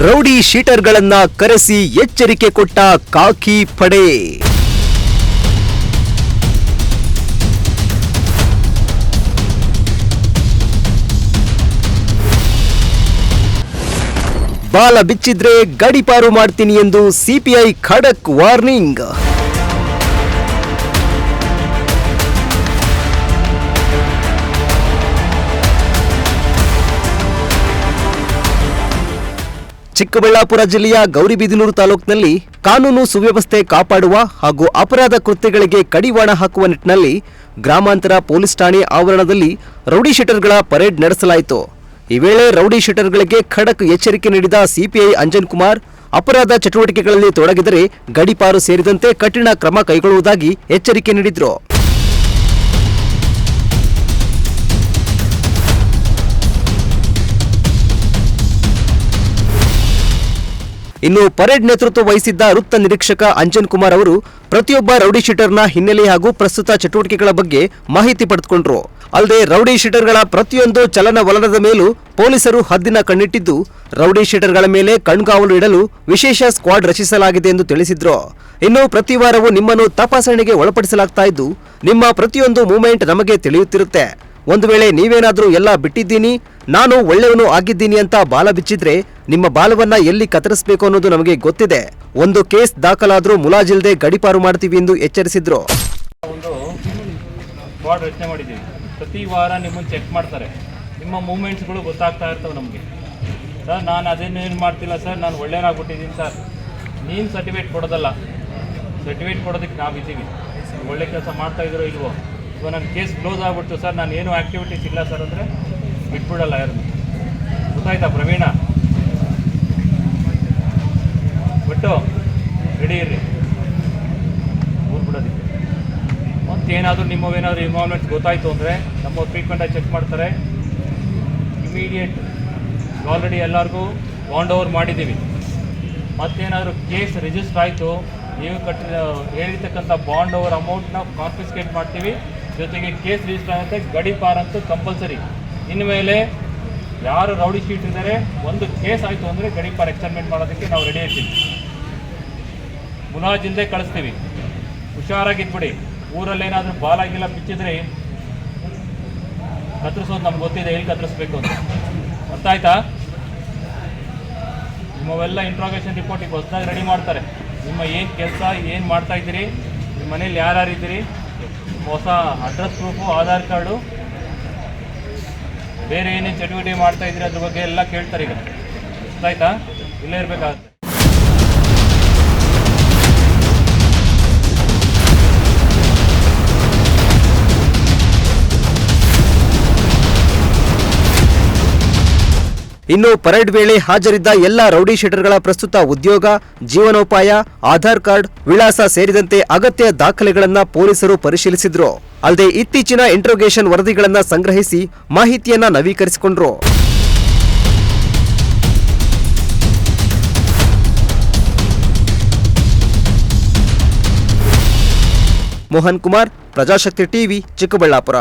Rowdy ಶೀಟರ್ಗಳನ್ನ ಕರೆಸಿ ಎಚ್ಚರಿಕೆ ಕೊಟ್ಟ ಖಾಕಿ ಪಡೆ. ಬಾಲ ಬಿಚ್ಚಿದ್ರೆ ಗಡಿಪಾರು ಮಾಡ್ತೀನಿ ಎಂದು ಸಿಪಿಐ ಖಡಕ್ ವಾರ್ನಿಂಗ್. ಚಿಕ್ಕಬಳ್ಳಾಪುರ ಜಿಲ್ಲೆಯ ಗೌರಿಬಿದನೂರು ತಾಲೂಕಿನಲ್ಲಿ ಕಾನೂನು ಸುವ್ಯವಸ್ಥೆ ಕಾಪಾಡುವ ಹಾಗೂ ಅಪರಾಧ ಕೃತ್ಯಗಳಿಗೆ ಕಡಿವಾಣ ಹಾಕುವ ನಿಟ್ಟಿನಲ್ಲಿ ಗ್ರಾಮಾಂತರ ಪೊಲೀಸ್ ಠಾಣೆ ಆವರಣದಲ್ಲಿ ರೌಡಿ ಶೀಟರ್ಗಳ ಪರೇಡ್ ನಡೆಸಲಾಯಿತು. ಈ ವೇಳೆ ರೌಡಿ ಶೀಟರ್ಗಳಿಗೆ ಖಡಕ್ ಎಚ್ಚರಿಕೆ ನೀಡಿದ ಸಿಪಿಐ ಅಂಜನ್ ಕುಮಾರ್, ಅಪರಾಧ ಚಟುವಟಿಕೆಗಳಲ್ಲಿ ತೊಡಗಿದರೆ ಗಡಿಪಾರು ಸೇರಿದಂತೆ ಕಠಿಣ ಕ್ರಮ ಕೈಗೊಳ್ಳುವುದಾಗಿ ಎಚ್ಚರಿಕೆ ನೀಡಿದರು. ಇನ್ನು ಪರೇಡ್ ನೇತೃತ್ವ ವಹಿಸಿದ್ದ ವೃತ್ತ ನಿರೀಕ್ಷಕ ಅಂಜನ್ ಕುಮಾರ್ ಅವರು ಪ್ರತಿಯೊಬ್ಬ ರೌಡಿ ಶೀಟರ್ನ ಹಿನ್ನೆಲೆ ಹಾಗೂ ಪ್ರಸ್ತುತ ಚಟುವಟಿಕೆಗಳ ಬಗ್ಗೆ ಮಾಹಿತಿ ಪಡೆದುಕೊಂಡರು. ಅಲ್ಲದೆ ರೌಡಿ ಶೀಟರ್ಗಳ ಪ್ರತಿಯೊಂದು ಚಲನವಲನದ ಮೇಲೂ ಪೊಲೀಸರು ಹದ್ದಿನ ಕಣ್ಣಿಟ್ಟಿದ್ದು, ರೌಡಿ ಶೀಟರ್ಗಳ ಮೇಲೆ ಕಣ್ಗಾವಲು ಇಡಲು ವಿಶೇಷ ಸ್ಕ್ವಾಡ್ ರಚಿಸಲಾಗಿದೆ ಎಂದು ತಿಳಿಸಿದ್ರು. ಇನ್ನು ಪ್ರತಿ ವಾರವೂ ನಿಮ್ಮನ್ನು ತಪಾಸಣೆಗೆ ಒಳಪಡಿಸಲಾಗ್ತಾ ಇದ್ದು, ನಿಮ್ಮ ಪ್ರತಿಯೊಂದು ಮೂವ್ಮೆಂಟ್ ನಮಗೆ ತಿಳಿಯುತ್ತಿರುತ್ತೆ. ಒಂದು ವೇಳೆ ನೀವೇನಾದ್ರೂ ಎಲ್ಲ ಬಿಟ್ಟಿದ್ದೀನಿ, ನಾನು ಒಳ್ಳೆಯವನು ಆಗಿದ್ದೀನಿ ಅಂತ ಬಾಲ ಬಿಚ್ಚಿದ್ರೆ ನಿಮ್ಮ ಬಾಲವನ್ನ ಎಲ್ಲಿ ಕತ್ತರಿಸಬೇಕು ಅನ್ನೋದು ನಮಗೆ ಗೊತ್ತಿದೆ. ಒಂದು ಕೇಸ್ ದಾಖಲಾದ್ರೂ ಮುಲಾಜಿಲ್ದೆ ಗಡಿಪಾರು ಮಾಡ್ತೀವಿ ಎಂದು ಎಚ್ಚರಿಸಿದ್ರು. ಒಂದು ಸ್ಕ್ವಾಡ್ ರಚನೆ ಮಾಡಿದ್ದೀವಿ. ಪ್ರತಿ ವಾರ ನಿಮ್ಮನ್ನು ಚೆಕ್ ಮಾಡ್ತಾರೆ. ನಿಮ್ಮ ಮೂವ್ಮೆಂಟ್ಸ್ಗಳು ಗೊತ್ತಾಗ್ತಾ ಇರ್ತವೆ ನಮಗೆ. ಸರ್, ನಾನು ಅದೇನೇನು ಮಾಡ್ತಿಲ್ಲ ಸರ್, ನಾನು ಒಳ್ಳೆಯನಾಗ್ಬಿಟ್ಟಿದ್ದೀನಿ ಸರ್. ನೀನು ಸರ್ಟಿಫಿಕೇಟ್ ಕೊಡೋದಲ್ಲ, ಸರ್ಟಿಫಿಕೇಟ್ ಕೊಡೋದಕ್ಕೆ ನಾವಿದ್ದೀವಿ. ಒಳ್ಳೆ ಕೆಲಸ ಮಾಡ್ತಾ ಇದ್ದೀರೋ ಇಲ್ವೋ. ಇವಾಗ ನನ್ನ ಕೇಸ್ ಕ್ಲೋಸ್ ಆಗ್ಬಿಡ್ತು ಸರ್, ನಾನು ಏನು ಆ್ಯಕ್ಟಿವಿಟೀಸ್ ಇಲ್ಲ ಸರ್ ಅಂದರೆ ಬಿಟ್ಬಿಡಲ್ಲ ಯಾರನ್ನು. ಗೊತ್ತಾಯ್ತಾ ಪ್ರವೀಣ? ಬಿಟ್ಟು ರೆಡಿ ಇರ್ರಿ ಊರ್ಬಿಡೋದಕ್ಕೆ. ಮತ್ತೇನಾದರೂ ನಿಮ್ಮವೇನಾದರೂ ಇನ್ವಾಲ್ವ್ಮೆಂಟ್ಸ್ ಗೊತ್ತಾಯಿತು ಅಂದರೆ ನಮ್ಮ ಫ್ರೀಕ್ವೆಂಟಾಗಿ ಚೆಕ್ ಮಾಡ್ತಾರೆ. ಇಮಿಡಿಯೇಟ್ ಆಲ್ರೆಡಿ ಎಲ್ಲರಿಗೂ ಬಾಂಡ್ ಓವರ್ ಮಾಡಿದ್ದೀವಿ. ಮತ್ತೇನಾದರೂ ಕೇಸ್ ರಿಜಿಸ್ಟರ್ ಆಯಿತು, ನೀವು ಹೇಳಿರ್ತಕ್ಕಂಥ ಬಾಂಡ್ ಓವರ್ ಅಮೌಂಟ್ನ ಕಾನ್ಫಿಸ್ಕೇಟ್ ಮಾಡ್ತೀವಿ. ಜೊತೆಗೆ ಕೇಸ್ ರಿಜಿಸ್ಟರ್ ಆಗುತ್ತೆ, ಗಡಿಪಾರ್ ಅಂತೂ ಕಂಪಲ್ಸರಿ. ಇನ್ಮೇಲೆ ಯಾರು ರೌಡಿ ಶೀಟ್ ಇದ್ದಾರೆ, ಒಂದು ಕೇಸ್ ಆಯಿತು ಅಂದರೆ ಗಡಿಪಾರ್ ಎಕ್ಸ್ಟರ್ಮೆಂಟ್ ಮಾಡೋದಕ್ಕೆ ನಾವು ರೆಡಿ ಇರ್ತೀವಿ. ಮುಲಾಜಿಂದೆ ಕಳಿಸ್ತೀವಿ. ಹುಷಾರಾಗಿದ್ಬಿಡಿ. ಊರಲ್ಲೇನಾದರೂ ಬಾಲಾಗಿಲ್ಲ ಬಿಚ್ಚಿದ್ರೆ ಕತ್ತರಿಸೋದು ನಮ್ಗೆ ಗೊತ್ತಿದೆ, ಎಲ್ಲಿ ಕತ್ತರಿಸ್ಬೇಕು ಅಂತ. ಅರ್ಥ ಆಯ್ತಾ? ನಿಮ್ಮವೆಲ್ಲ ಇಂಟ್ರಾಗೇಷನ್ ರಿಪೋರ್ಟ್ ಈಗ ಹೊಸದಾಗಿ ರೆಡಿ ಮಾಡ್ತಾರೆ. ನಿಮ್ಮ ಏನು ಕೆಲಸ, ಏನು ಮಾಡ್ತಾ ಇದ್ದೀರಿ, ನಿಮ್ಮ ಮನೇಲಿ ಯಾರ್ಯಾರಿದ್ದೀರಿ, ಹೊಸ ಅಡ್ರೆಸ್ ಪ್ರೂಫು, ಆಧಾರ್ ಕಾರ್ಡು, ಬೇರೆ ಏನೇನು ಚಟುವಟಿಕೆ ಮಾಡ್ತಾ ಇದ್ದೀರಿ ಅದ್ರ ಬಗ್ಗೆ ಎಲ್ಲ ಕೇಳ್ತಾರೆ. ಈಗ ಗೊತ್ತಾಯ್ತಾ? ಇಲ್ಲೇ ಇರಬೇಕಾಗುತ್ತೆ. ಇನ್ನು ಪರೇಡ್ ವೇಳೆ ಹಾಜರಿದ್ದ ಎಲ್ಲ ರೌಡಿ ಶೀಟರ್ಗಳ ಪ್ರಸ್ತುತ ಉದ್ಯೋಗ, ಜೀವನೋಪಾಯ, ಆಧಾರ್ ಕಾರ್ಡ್, ವಿಳಾಸ ಸೇರಿದಂತೆ ಅಗತ್ಯ ದಾಖಲೆಗಳನ್ನು ಪೊಲೀಸರು ಪರಿಶೀಲಿಸಿದ್ರು. ಅಲ್ಲದೆ ಇತ್ತೀಚಿನ ಇಂಟ್ರೋಗೇಷನ್ ವರದಿಗಳನ್ನು ಸಂಗ್ರಹಿಸಿ ಮಾಹಿತಿಯನ್ನ ನವೀಕರಿಸಿಕೊಂಡ್ರು. ಮೋಹನ್ ಕುಮಾರ್, ಪ್ರಜಾಶಕ್ತಿ ಟಿವಿ, ಚಿಕ್ಕಬಳ್ಳಾಪುರ.